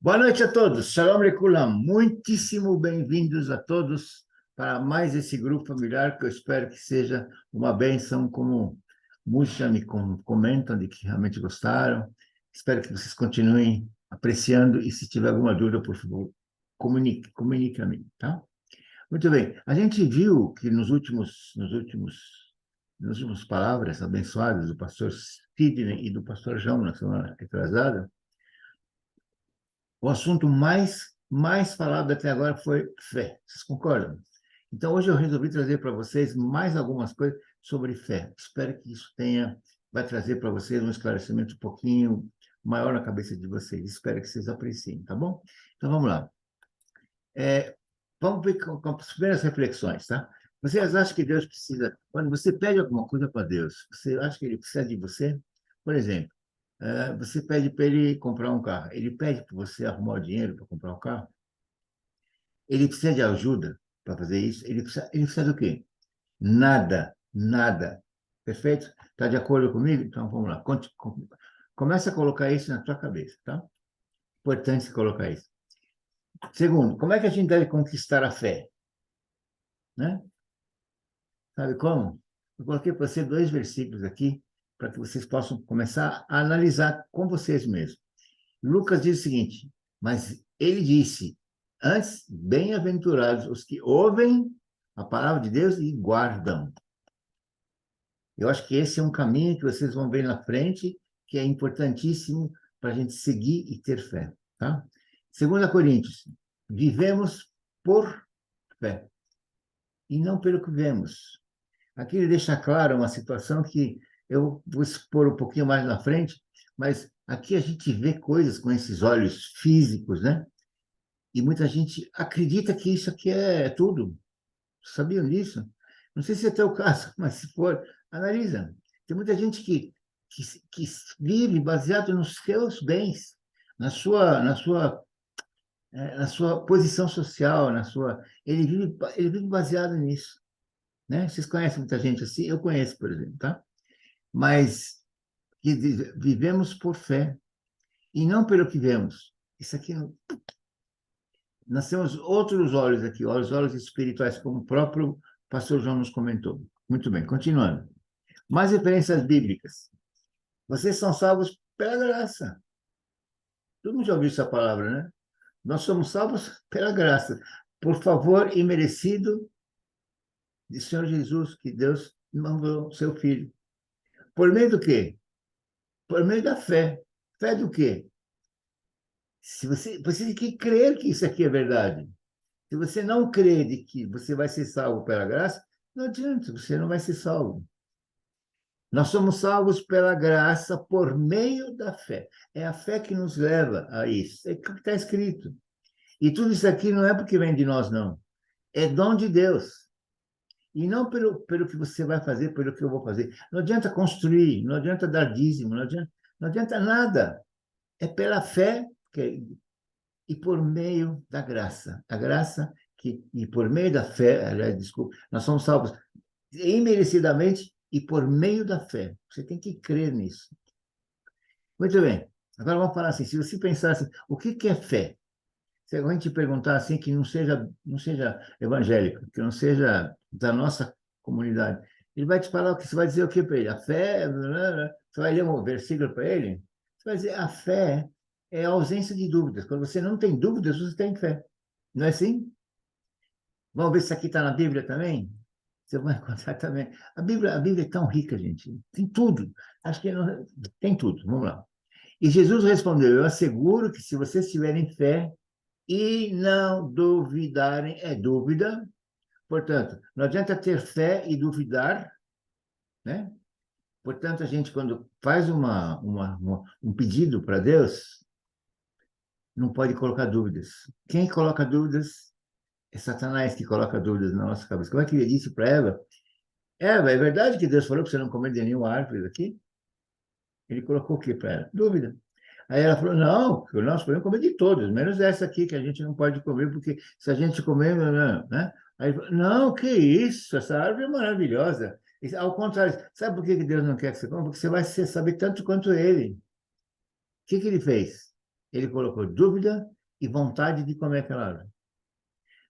Boa noite a todos. Shalom Lekulam. Muitíssimo bem-vindos a todos para mais esse grupo familiar que eu espero que seja uma bênção, como muitos já me comentam de que realmente gostaram. Espero que vocês continuem apreciando e se tiver alguma dúvida, por favor, comunique a mim, tá? Muito bem. A gente viu que nas últimas palavras abençoadas do pastor Sidney e do pastor João na semana retrasada, o assunto mais falado até agora foi fé. Vocês concordam? Então, hoje eu resolvi trazer para vocês mais algumas coisas sobre fé. Espero que isso vai trazer para vocês um esclarecimento um pouquinho maior na cabeça de vocês. Espero que vocês apreciem, tá bom? Então, vamos lá. Vamos ver com as primeiras reflexões, tá? Vocês acham que Deus precisa... Quando você pede alguma coisa para Deus, você acha que Ele precisa de você? Por exemplo, você pede para ele comprar um carro. Ele pede para você arrumar o dinheiro para comprar um carro. Ele precisa de ajuda para fazer isso. Ele precisa do quê? Nada, nada. Perfeito? Está de acordo comigo? Então vamos lá. Começa a colocar isso na tua cabeça, tá? Importante você colocar isso. Segundo, como é que a gente deve conquistar a fé? Né? Sabe como? Eu coloquei para você 2 versículos aqui para que vocês possam começar a analisar com vocês mesmos. Lucas diz o seguinte: mas ele disse, antes, bem-aventurados os que ouvem a palavra de Deus e guardam. Eu acho que esse é um caminho que vocês vão ver na frente, que é importantíssimo para a gente seguir e ter fé. Tá? 2 Coríntios, vivemos por fé, e não pelo que vemos. Aqui ele deixa claro uma situação que eu vou expor um pouquinho mais na frente, mas aqui a gente vê coisas com esses olhos físicos, né? E muita gente acredita que isso aqui é tudo. Sabiam disso? Não sei se é teu caso, mas se for, analisa. Tem muita gente que vive baseado nos seus bens, na sua posição social, ele vive baseado nisso, né? Vocês conhecem muita gente assim? Eu conheço, por exemplo, tá? Mas vivemos por fé e não pelo que vemos. Isso aqui, nós temos outros olhos aqui, os olhos espirituais, como o próprio pastor João nos comentou. Muito bem, continuando. Mais referências bíblicas. Vocês são salvos pela graça. Todo mundo já ouviu essa palavra, né? Nós somos salvos pela graça, por favor imerecido de Senhor Jesus, que Deus mandou seu Filho. Por meio do quê? Por meio da fé. Fé do quê? Se você tem que crer que isso aqui é verdade. Se você não crê de que você vai ser salvo pela graça, não adianta, você não vai ser salvo. Nós somos salvos pela graça por meio da fé. É a fé que nos leva a isso. É o que está escrito. E tudo isso aqui não é porque vem de nós, não. É dom de Deus. E não pelo que você vai fazer, pelo que eu vou fazer. Não adianta construir, não adianta dar dízimo, não adianta nada. É pela fé e por meio da graça. A graça e por meio da fé, aliás, desculpa, nós somos salvos imerecidamente e por meio da fé. Você tem que crer nisso. Muito bem. Agora vamos falar assim, se você pensar assim, o que é fé? Se a gente perguntar assim, que não seja evangélico, que não seja da nossa comunidade, ele vai te falar o que você vai dizer o que para ele? A fé, blá, blá, blá. Você vai ler um versículo para ele? Você vai dizer, a fé é a ausência de dúvidas. Quando você não tem dúvidas, você tem fé. Não é assim? Vamos ver se isso aqui está na Bíblia também? Você vai encontrar também. A Bíblia é tão rica, gente. Tem tudo. Acho que tem tudo. Vamos lá. E Jesus respondeu: eu asseguro que se vocês tiverem fé e não duvidarem, é dúvida. Portanto, não adianta ter fé e duvidar, né? Portanto, a gente, quando faz um pedido para Deus, não pode colocar dúvidas. Quem coloca dúvidas é Satanás que coloca dúvidas na nossa cabeça. Como é que ele disse para Eva? Eva, é verdade que Deus falou para você não comer de nenhuma árvore daqui? Ele colocou o quê para ela? Dúvida. Aí ela falou, não, nós podemos comer de todas, menos essa aqui que a gente não pode comer, porque se a gente comer, não, né? Aí ele falou, não, que isso, essa árvore é maravilhosa. Ao contrário, sabe por que Deus não quer que você coma? Porque você vai saber tanto quanto ele. O que ele fez? Ele colocou dúvida e vontade de comer aquela árvore.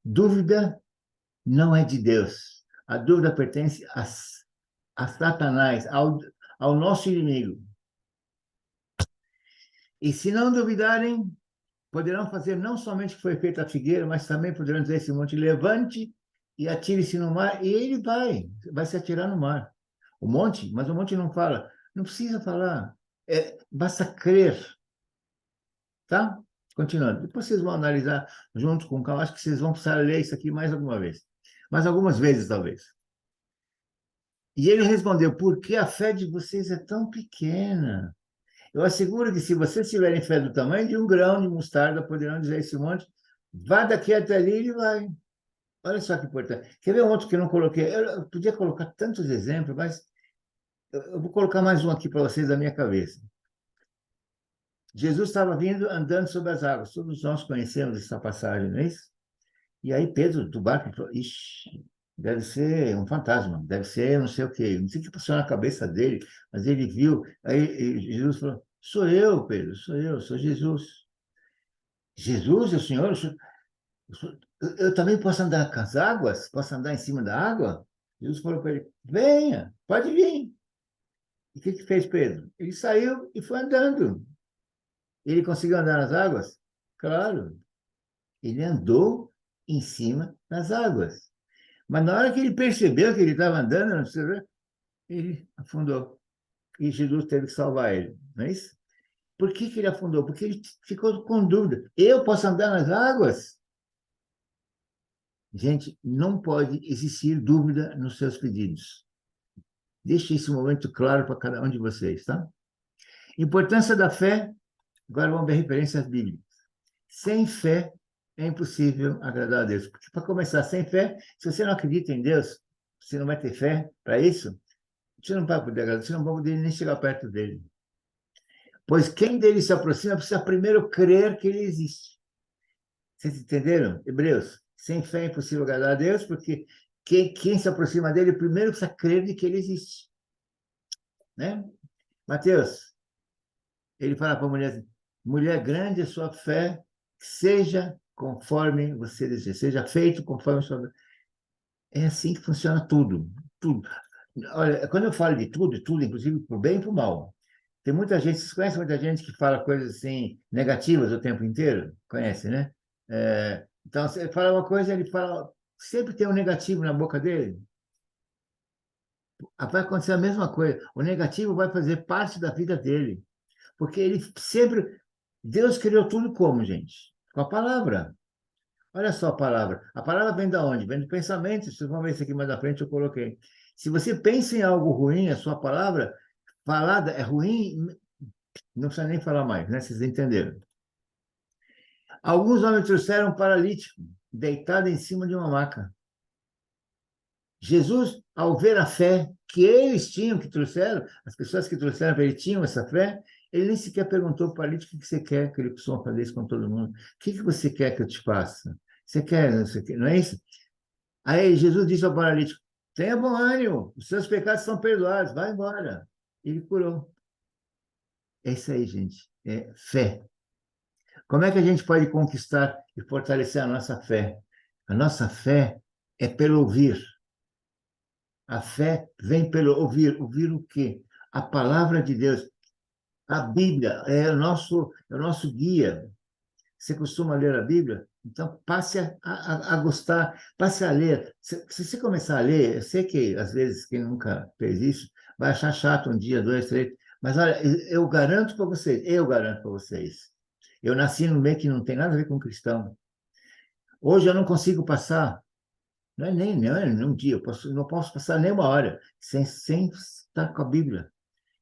Dúvida não é de Deus. A dúvida pertence a Satanás, ao nosso inimigo. E se não duvidarem, poderão fazer não somente o que foi feito à figueira, mas também poderão dizer a esse monte, levante e atire-se no mar, e ele vai se atirar no mar. O monte, mas o monte não fala. Não precisa falar. Basta crer. Tá? Continuando. Depois vocês vão analisar junto com o calma. Acho que vocês vão precisar ler isso aqui mais alguma vez. Mais algumas vezes, talvez. E ele respondeu, porque a fé de vocês é tão pequena. Eu asseguro que se vocês tiverem fé do tamanho de um grão de mostarda, poderão dizer a esse monte, vá daqui até ali e ele vai. Olha só que importante. Quer ver um outro que eu não coloquei? Eu podia colocar tantos exemplos, mas eu vou colocar mais um aqui para vocês da minha cabeça. Jesus estava vindo andando sobre as águas. Todos nós conhecemos essa passagem, não é isso? E aí Pedro, do barco, falou, ixi, deve ser um fantasma, deve ser não sei o quê. Não sei o que passou na cabeça dele, mas ele viu. Aí Jesus falou, sou eu, Pedro, sou eu, sou Jesus. Jesus, é o Senhor? Eu também posso andar com as águas? Posso andar em cima da água? Jesus falou para ele, venha, pode vir. E o que fez Pedro? Ele saiu e foi andando. Ele conseguiu andar nas águas? Claro. Ele andou em cima das águas. Mas na hora que ele percebeu que ele estava andando, ele afundou. E Jesus teve que salvar ele, não é isso? Por que ele afundou? Porque ele ficou com dúvida. Eu posso andar nas águas? Gente, não pode existir dúvida nos seus pedidos. Deixe esse momento claro para cada um de vocês, tá? Importância da fé. Agora vamos ver referências bíblicas. Sem fé é impossível agradar a Deus. Porque, para começar, sem fé, se você não acredita em Deus, você não vai ter fé para isso, você não vai poder agradar, você não vai poder nem chegar perto dele. Pois quem dele se aproxima precisa primeiro crer que ele existe. Vocês entenderam? Hebreus, sem fé é impossível agradar a Deus, porque quem se aproxima dele primeiro precisa crer de que ele existe. Né? Mateus, ele fala para a mulher assim, mulher, grande a sua fé, seja conforme você deseja, seja feito conforme a sua... É assim que funciona tudo, tudo. Olha, quando eu falo de tudo, tudo, inclusive para o bem e para o mal. Tem muita gente, vocês conhecem muita gente que fala coisas assim negativas o tempo inteiro? Conhece, né? Então, você fala uma coisa, ele fala, sempre tem um negativo na boca dele. Vai acontecer a mesma coisa. O negativo vai fazer parte da vida dele. Porque ele sempre. Deus criou tudo como, gente? Com a palavra. Olha só a palavra. A palavra vem da onde? Vem do pensamento. Vocês vão ver isso aqui mais à frente, eu coloquei. Se você pensa em algo ruim, a sua palavra falada é ruim, não precisa nem falar mais, né? Vocês entenderam. Alguns homens trouxeram um paralítico, deitado em cima de uma maca. Jesus, ao ver a fé que eles tinham, que trouxeram, as pessoas que trouxeram para ele tinham essa fé, ele nem sequer perguntou para o paralítico o que você quer que ele costuma fazer isso com todo mundo. O que você quer que eu te faça? Você quer, não é isso? Aí Jesus disse ao paralítico, tenha bom ânimo, os seus pecados são perdoados, vai embora. Ele curou. É isso aí, gente. É fé. Como é que a gente pode conquistar e fortalecer a nossa fé? A nossa fé é pelo ouvir. A fé vem pelo ouvir. Ouvir o quê? A palavra de Deus. A Bíblia é o nosso guia. Você costuma ler a Bíblia? Então, passe a gostar, passe a ler. Se você começar a ler, eu sei que, às vezes, quem nunca fez isso, vai achar chato um dia, dois, três. Mas, olha, eu garanto para vocês. Eu nasci num meio que não tem nada a ver com cristão. Hoje eu não consigo passar, não é um dia, não posso passar nem uma hora sem estar com a Bíblia,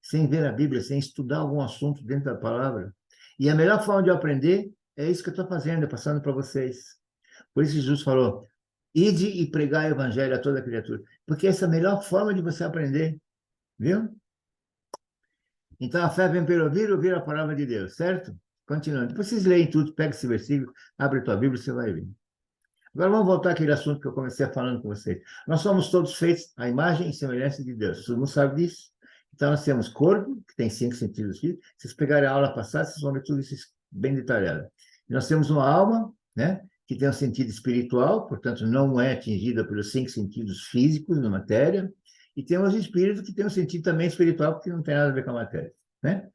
sem ver a Bíblia, sem estudar algum assunto dentro da palavra. E a melhor forma de eu aprender é isso que eu estou fazendo, passando para vocês. Por isso Jesus falou, ide e pregar o evangelho a toda criatura. Porque essa é a melhor forma de você aprender, viu? Então a fé vem pelo ouvir, ouvir a palavra de Deus, certo? Continuando. Depois vocês leem tudo, pega esse versículo, abre a tua Bíblia e você vai ver. Agora vamos voltar àquele assunto que eu comecei falando com vocês. Nós somos todos feitos à imagem e semelhança de Deus. Todo mundo sabe disso? Então nós temos corpo, que tem 5 sentidos físicos. Se vocês pegarem a aula passada, vocês vão ver tudo isso bem detalhado. Nós temos uma alma, né, que tem um sentido espiritual, portanto, não é atingida pelos 5 sentidos físicos da matéria, e temos espírito que tem um sentido também espiritual, porque não tem nada a ver com a matéria, né?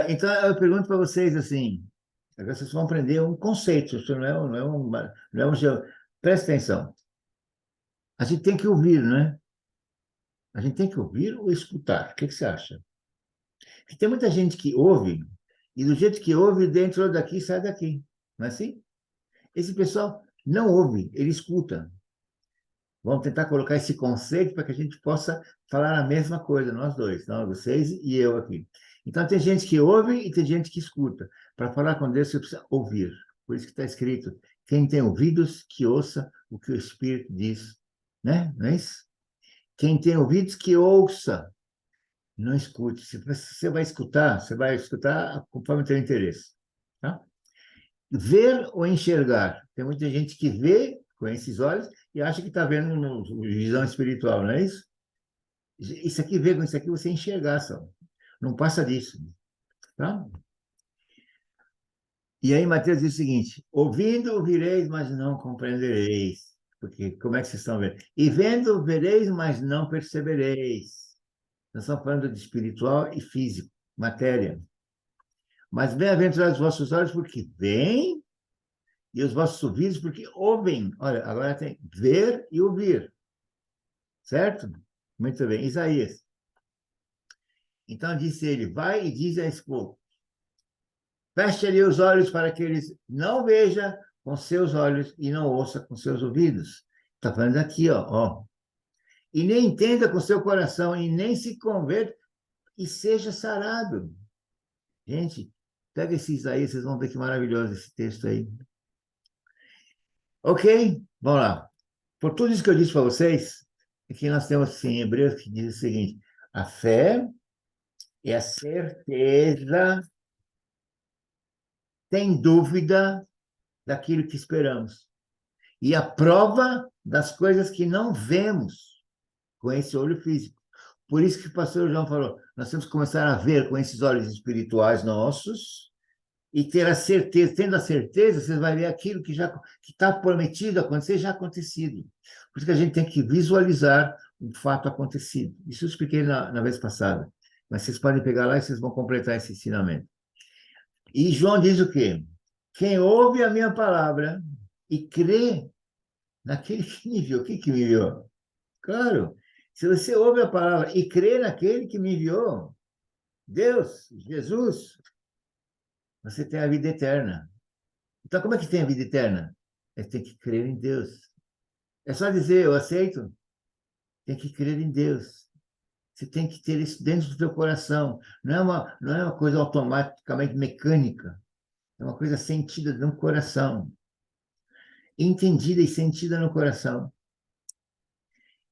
Então, eu pergunto para vocês assim, agora vocês vão aprender um conceito, isso presta atenção. A gente tem que ouvir, né? A gente tem que ouvir ou escutar? O que você acha? Porque tem muita gente que ouve, e do jeito que ouve, dentro daqui, sai daqui. Não é assim? Esse pessoal não ouve, ele escuta. Vamos tentar colocar esse conceito para que a gente possa falar a mesma coisa, nós dois, nós, vocês e eu aqui. Então, tem gente que ouve e tem gente que escuta. Para falar com Deus, você precisa ouvir. Por isso que está escrito, quem tem ouvidos, que ouça o que o Espírito diz. Né? Não é isso? Quem tem ouvidos, que ouça. Não escute. Se você vai escutar conforme o seu interesse. Tá? Ver ou enxergar. Tem muita gente que vê com esses olhos e acha que está vendo no visão espiritual, não é isso? Isso aqui, ver com isso aqui, você enxergar só. Não passa disso. Tá? E aí, Mateus diz o seguinte: ouvindo, ouvireis, mas não compreendereis. Porque como é que vocês estão vendo? E vendo, vereis, mas não percebereis. Nós estamos falando de espiritual e físico, matéria. Mas bem-aventurados os vossos olhos, porque veem, e os vossos ouvidos, porque ouvem. Olha, agora tem ver e ouvir. Certo? Muito bem. Isaías. Então disse ele: vai e diz a esse povo: feche-lhe os olhos para que eles não vejam com seus olhos e não ouça com seus ouvidos. Está falando aqui, ó. E nem entenda com seu coração e nem se converta e seja sarado. Gente, pega esse Isaías, vocês vão ver que maravilhoso esse texto aí. Ok? Vamos lá. Por tudo isso que eu disse para vocês, aqui nós temos assim, em Hebreus que diz o seguinte: a fé é a certeza, sem dúvida, daquilo que esperamos. E a prova das coisas que não vemos com esse olho físico. Por isso que o pastor João falou, nós temos que começar a ver com esses olhos espirituais nossos e ter a certeza, tendo a certeza, você vai ver aquilo que já está prometido acontecer, já acontecido. Por isso que a gente tem que visualizar um fato acontecido. Isso eu expliquei na vez passada. Mas vocês podem pegar lá e vocês vão completar esse ensinamento. E João diz o quê? Quem ouve a minha palavra e crê naquele que me enviou. O que me enviou? Claro, se você ouve a palavra e crê naquele que me enviou, Deus, Jesus, você tem a vida eterna. Então, como é que tem a vida eterna? É ter que crer em Deus. É só dizer, eu aceito. Tem que crer em Deus. Você tem que ter isso dentro do teu coração. Não é uma coisa automaticamente mecânica. É uma coisa sentida no coração. Entendida e sentida no coração.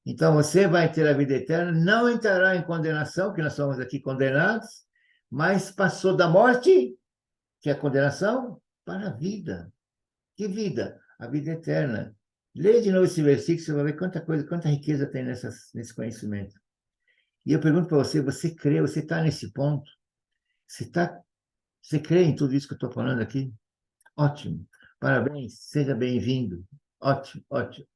Então, você vai ter a vida eterna, não entrará em condenação, que nós somos aqui condenados, mas passou da morte, que é a condenação, para a vida. Que vida? A vida eterna. Leia de novo esse versículo, você vai ver quanta coisa, quanta riqueza tem nesse conhecimento. E eu pergunto para você, você crê, você está nesse ponto? Você crê em tudo isso que eu estou falando aqui? Ótimo. Parabéns, seja bem-vindo. Ótimo, ótimo.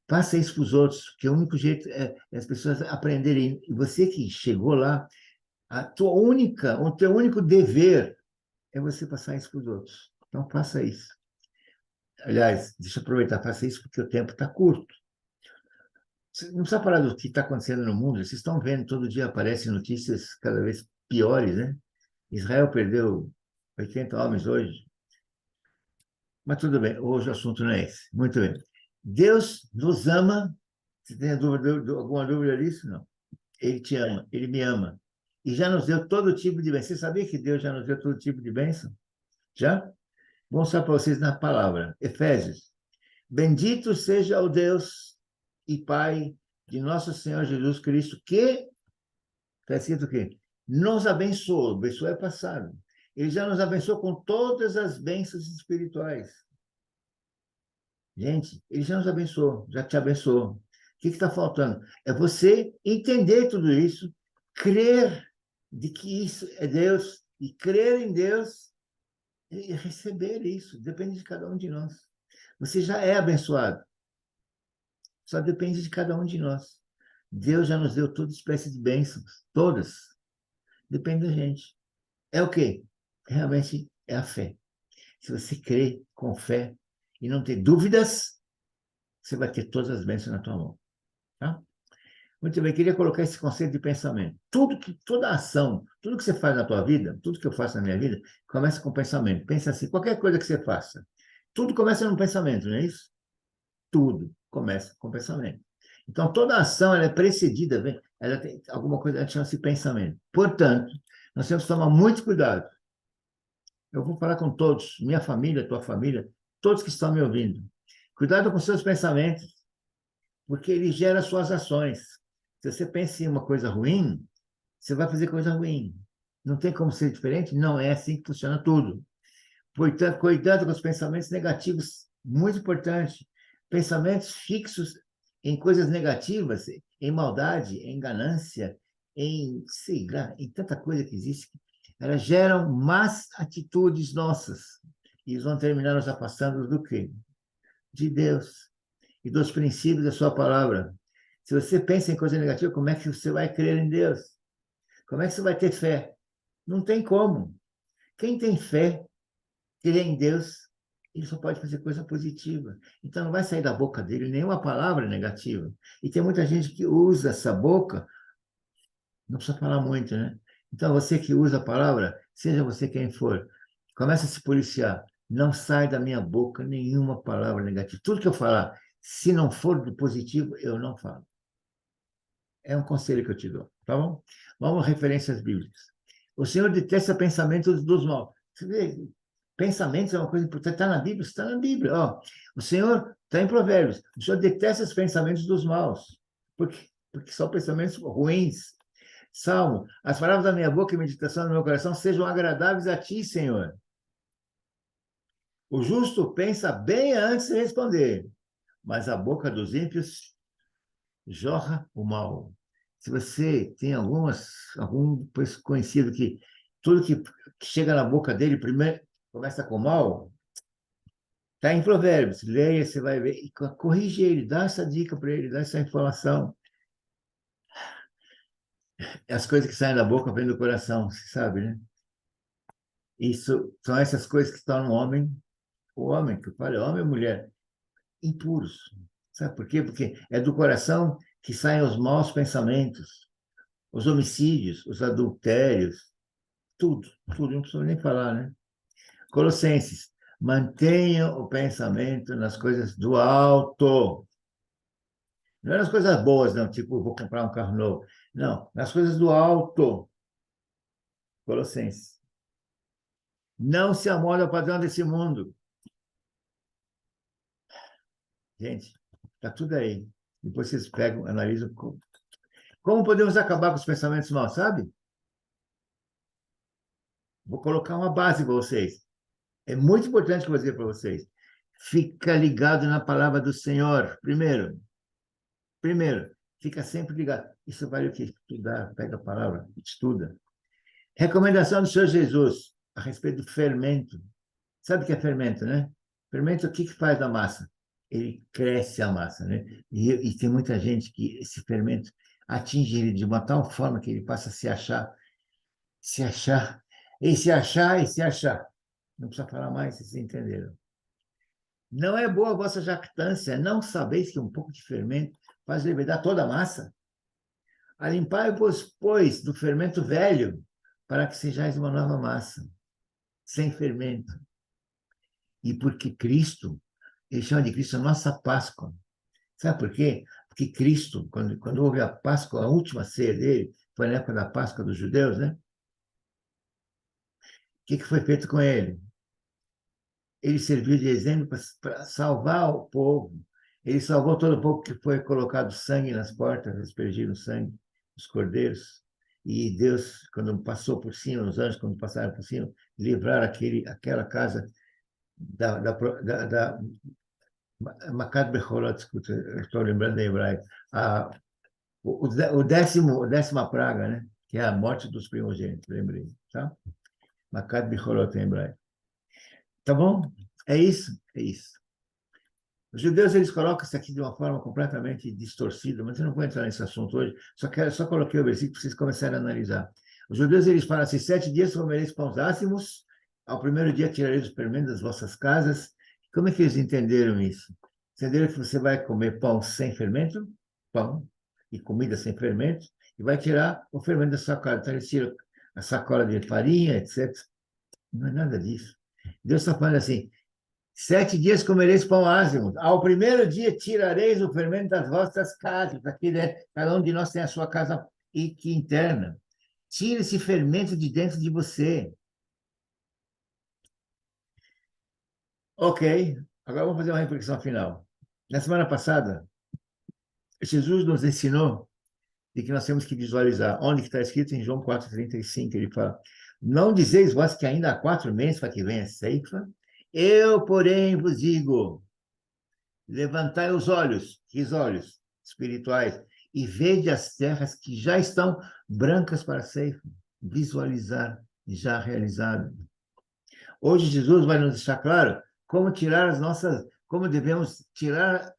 Faça isso para os outros, porque o único jeito é as pessoas aprenderem. E você que chegou lá, o teu único dever é você passar isso para os outros. Então, faça isso. Aliás, deixa eu aproveitar, faça isso porque o tempo está curto. Você não precisa falar do que está acontecendo no mundo, vocês estão vendo, todo dia aparecem notícias cada vez piores, né? Israel perdeu 80 homens hoje. Mas tudo bem, hoje o assunto não é esse. Muito bem. Deus nos ama. Você tem alguma dúvida disso? Não. Ele te ama, ele me ama. E já nos deu todo tipo de bênção. Você sabia que Deus já nos deu todo tipo de bênção? Já? Vou mostrar para vocês na palavra. Efésios. Bendito seja o Deus e Pai de nosso Senhor Jesus Cristo, que, está escrito o quê? Nos abençoou. Abençoou é passado. Ele já nos abençoou com todas as bênçãos espirituais. Gente, ele já nos abençoou, já te abençoou. O que está faltando? É você entender tudo isso, crer de que isso é Deus e crer em Deus e receber isso. Depende de cada um de nós. Você já é abençoado. Só depende de cada um de nós. Deus já nos deu toda espécie de bênçãos. Todas. Depende da gente. É o quê? Realmente é a fé. Se você crê com fé e não ter dúvidas, você vai ter todas as bênçãos na tua mão. Tá? Muito bem, queria colocar esse conceito de pensamento. Toda ação, tudo que você faz na tua vida, tudo que eu faço na minha vida, começa com pensamento. Pensa assim, qualquer coisa que você faça, tudo começa num pensamento, não é isso? Tudo começa com pensamento. Então, toda ação ela é precedida, ela tem alguma coisa, ela chama-se pensamento. Portanto, nós temos que tomar muito cuidado. Eu vou falar com todos, minha família, tua família, todos que estão me ouvindo. Cuidado com seus pensamentos, porque ele gera suas ações. Se você pensa em uma coisa ruim, você vai fazer coisa ruim. Não tem como ser diferente? Não é assim que funciona tudo. Portanto, cuidado com os pensamentos negativos, muito importante. Pensamentos fixos em coisas negativas, em maldade, em ganância, em, sei lá, em tanta coisa que existe, elas geram más atitudes nossas. E eles vão terminar nos afastando do quê? De Deus e dos princípios da sua palavra. Se você pensa em coisa negativa, como é que você vai crer em Deus? Como é que você vai ter fé? Não tem como. Quem tem fé, crê em Deus, ele só pode fazer coisa positiva. Então não vai sair da boca dele nenhuma palavra negativa. E tem muita gente que usa essa boca, não precisa falar muito, né? Então você que usa a palavra, seja você quem for, começa a se policiar. Não sai da minha boca nenhuma palavra negativa. Tudo que eu falar, se não for do positivo, eu não falo. É um conselho que eu te dou, tá bom? Vamos a referências bíblicas. O Senhor detesta pensamentos dos maus. Você vê, pensamentos é uma coisa importante. Está na Bíblia? Está na Bíblia. Ó, o Senhor está em Provérbios. O Senhor detesta os pensamentos dos maus. Porque são pensamentos ruins. Salmo, as palavras da minha boca e a meditação do meu coração sejam agradáveis a ti, Senhor. O justo pensa bem antes de responder, mas a boca dos ímpios jorra o mal. Se você tem algum conhecido que tudo que chega na boca dele primeiro começa com mal, está em Provérbios, leia, você vai ver, e corrige ele, dá essa dica para ele, dá essa informação. As coisas que saem da boca vêm do coração, você sabe, né? Isso são essas coisas que estão no homem, o homem, que eu falo, homem ou mulher, impuros. Sabe por quê? Porque é do coração que saem os maus pensamentos, os homicídios, os adultérios, tudo, não preciso nem falar, né? Colossenses, mantenha o pensamento nas coisas do alto. Não é nas coisas boas, não, tipo, vou comprar um carro novo. Não, nas coisas do alto. Colossenses. Não se amolde ao padrão desse mundo. Gente, está tudo aí. Depois vocês pegam, analisam. Como podemos acabar com os pensamentos maus, sabe? Vou colocar uma base para vocês. É muito importante que eu vou dizer para vocês. Fica ligado na palavra do Senhor, primeiro. Primeiro, fica sempre ligado. Isso vale o que? Estudar, pega a palavra, estuda. Recomendação do Senhor Jesus a respeito do fermento. Sabe o que é fermento, né? Fermento, o que faz da massa? Ele cresce a massa, né? E tem muita gente que esse fermento atinge ele de uma tal forma que ele passa a se achar, e se achar, e se achar. Não precisa falar mais, vocês entenderam. Não é boa a vossa jactância, não sabeis que um pouco de fermento faz levedar toda a massa? Alimpai-vos, pois, do fermento velho, para que sejais uma nova massa, sem fermento. E porque Cristo, ele chama de Cristo a nossa Páscoa. Sabe por quê? Porque Cristo, quando houve a Páscoa, a última ceia dele, foi na época da Páscoa dos judeus, né? O que foi feito com ele? Ele serviu de exemplo para salvar o povo. Ele salvou todo o povo que foi colocado sangue nas portas, aspergiram sangue, os cordeiros. E Deus, quando passou por cima, os anjos, quando passaram por cima, livraram aquela casa da Makat Becholot, estou lembrando em hebraico, a décima praga, né? Que é a morte dos primogênitos, lembrei, tá? Makat Becholot em hebraico. Tá bom? É isso, é isso. Os judeus, eles colocam isso aqui de uma forma completamente distorcida, mas eu não vou entrar nesse assunto hoje, só coloquei o versículo para vocês começarem a analisar. Os judeus, eles falam assim, 7 dias comereis pães ácimos, ao primeiro dia tirareis os fermentos das vossas casas. Como é que eles entenderam isso? Entenderam que você vai comer pão sem fermento, pão e comida sem fermento, e vai tirar o fermento da sua casa. Então, eles tiram a sacola de farinha, etc. Não é nada disso. Deus está falando assim, 7 dias comereis pão ázimo. Ao primeiro dia tirareis o fermento das vossas casas. Aqui dentro, cada um de nós tem a sua casa interna. Tire esse fermento de dentro de você. Ok, agora vamos fazer uma reflexão final. Na semana passada, Jesus nos ensinou de que nós temos que visualizar onde está escrito em João 4,35, ele fala, não dizeis vós que ainda há 4 meses para que venha a ceifa? Eu, porém, vos digo, levantai os olhos espirituais, e vede as terras que já estão brancas para a ceifa. Visualizar já realizado. Hoje Jesus vai nos deixar claro como tirar as nossas, como devemos tirar,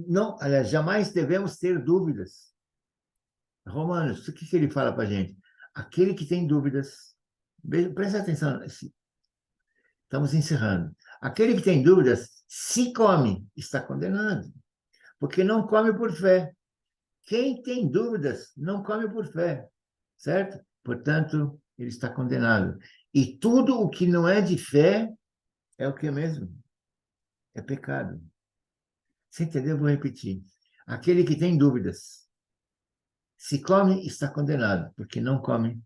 não, aliás, jamais devemos ter dúvidas. Romanos, o que ele fala para a gente? Aquele que tem dúvidas, presta atenção, estamos encerrando. Aquele que tem dúvidas, se come, está condenado, porque não come por fé. Quem tem dúvidas, não come por fé, certo? Portanto, ele está condenado. E tudo o que não é de fé é o que mesmo? É pecado. Você entendeu? Vou repetir. Aquele que tem dúvidas, se come, está condenado, porque não come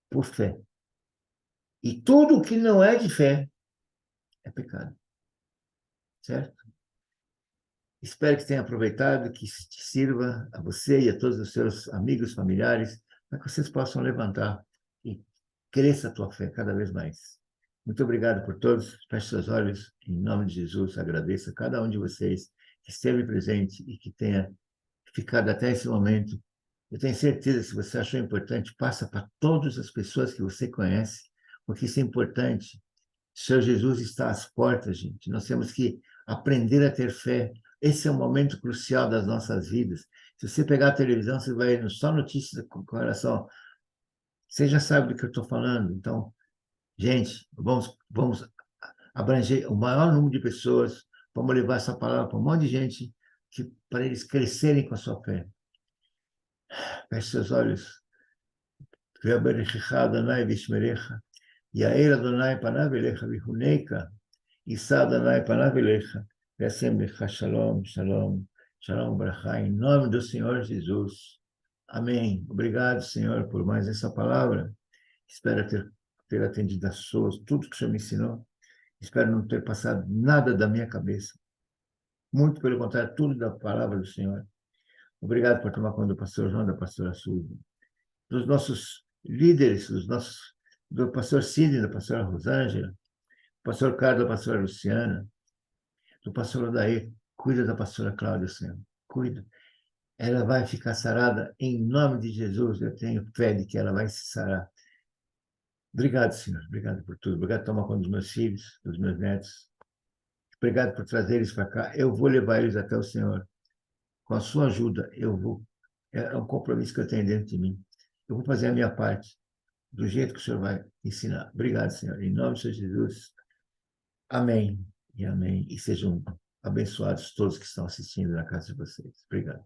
por fé. E tudo o que não é de fé é pecado. Certo? Espero que tenha aproveitado, que te sirva a você e a todos os seus amigos, familiares, para que vocês possam levantar e cresça a tua fé cada vez mais. Muito obrigado por todos. Feche seus olhos. Em nome de Jesus, agradeço a cada um de vocês que esteve presente e que tenha ficado até esse momento. Eu tenho certeza, se você achou importante, passa para todas as pessoas que você conhece, porque isso é importante. O Senhor Jesus está às portas, gente. Nós temos que aprender a ter fé. Esse é um momento crucial das nossas vidas. Se você pegar a televisão, você vai ver só notícias com relação. Você já sabe do que eu estou falando. Então, gente, vamos abranger o maior número de pessoas. Vamos levar essa palavra para um monte de gente para eles crescerem com a sua fé. Feche seus olhos. יאר אדוני פניו אליך ויחונקה, יישא אדוני פניו אליך, וישם לך שלום, שלום, שלום וברכה, em nome do Senhor Jesus. Amém. Obrigado, Senhor, por mais essa palavra. Espero ter atendido a suas, tudo que o Senhor me ensinou. Espero não ter passado nada da minha cabeça. Muito pelo contrário, tudo da palavra do Senhor. Obrigado por tomar conta do pastor João, da pastora Suzy, dos nossos líderes, do pastor Sidney, da pastora Rosângela, do pastor Carlos, da pastora Luciana, do pastor Odair. Cuida da pastora Cláudia, Senhor. Cuida. Ela vai ficar sarada em nome de Jesus. Eu tenho fé de que ela vai se sarar. Obrigado, Senhor. Obrigado por tudo. Obrigado por tomar conta dos meus filhos, dos meus netos. Obrigado por trazer eles para cá. Eu vou levar eles até o Senhor. Com a sua ajuda, eu vou. É um compromisso que eu tenho dentro de mim. Eu vou fazer a minha parte, do jeito que o Senhor vai ensinar. Obrigado, Senhor. Em nome de Jesus. Amém e amém. E sejam abençoados todos que estão assistindo na casa de vocês. Obrigado.